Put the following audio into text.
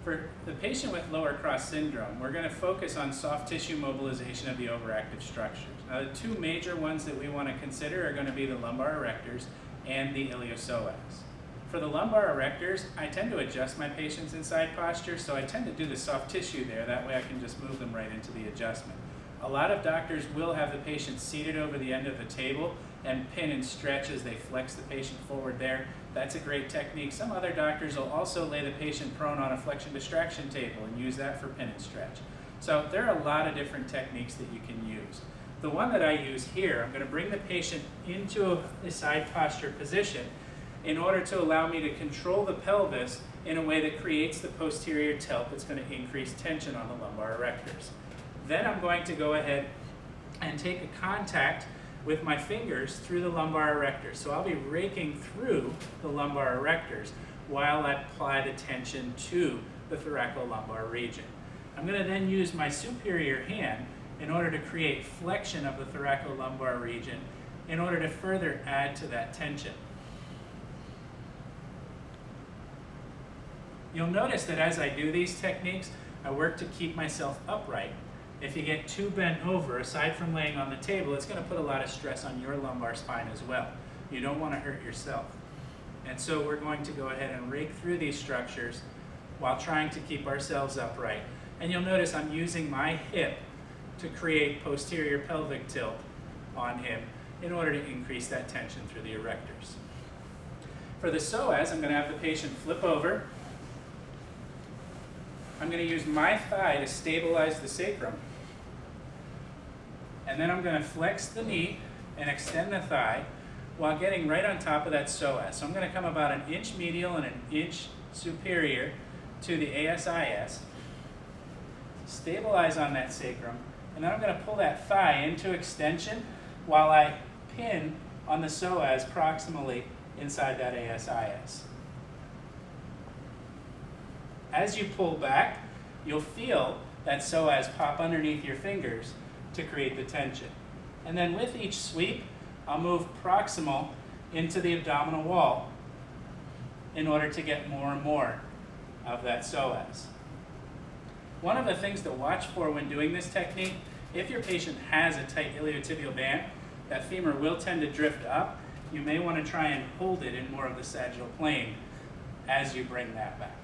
For the patient with lower cross syndrome, we're going to focus on soft tissue mobilization of the overactive structures. Now, the two major ones that we want to consider are going to be the lumbar erectors and the iliopsoas. For the lumbar erectors, I tend to adjust my patient's inside posture, so I tend to do the soft tissue there. That way I can just move them right into the adjustment. A lot of doctors will have the patient seated over the end of the table and pin and stretch as they flex the patient forward there. That's a great technique. Some other doctors will also lay the patient prone on a flexion distraction table and use that for pin and stretch. So there are a lot of different techniques that you can use. The one that I use here, I'm going to bring the patient into a side posture position in order to allow me to control the pelvis in a way that creates the posterior tilt that's going to increase tension on the lumbar erectors. Then I'm going to go ahead and take a contact with my fingers through the lumbar erectors. So I'll be raking through the lumbar erectors while I apply the tension to the thoracolumbar region. I'm going to then use my superior hand in order to create flexion of the thoracolumbar region in order to further add to that tension. You'll notice that as I do these techniques, I work to keep myself upright. If you get too bent over, aside from laying on the table, it's going to put a lot of stress on your lumbar spine as well. You don't want to hurt yourself. And so we're going to go ahead and rake through these structures while trying to keep ourselves upright. And you'll notice I'm using my hip to create posterior pelvic tilt on him in order to increase that tension through the erectors. For the psoas, I'm going to have the patient flip over. I'm going to use my thigh to stabilize the sacrum. And then I'm going to flex the knee and extend the thigh while getting right on top of that psoas. So I'm going to come about an inch medial and an inch superior to the ASIS, stabilize on that sacrum, and then I'm going to pull that thigh into extension while I pin on the psoas proximally inside that ASIS. As you pull back, you'll feel that psoas pop underneath your fingers to create the tension. And then with each sweep, I'll move proximal into the abdominal wall in order to get more and more of that psoas. One of the things to watch for when doing this technique, if your patient has a tight iliotibial band, that femur will tend to drift up. You may want to try and hold it in more of the sagittal plane as you bring that back.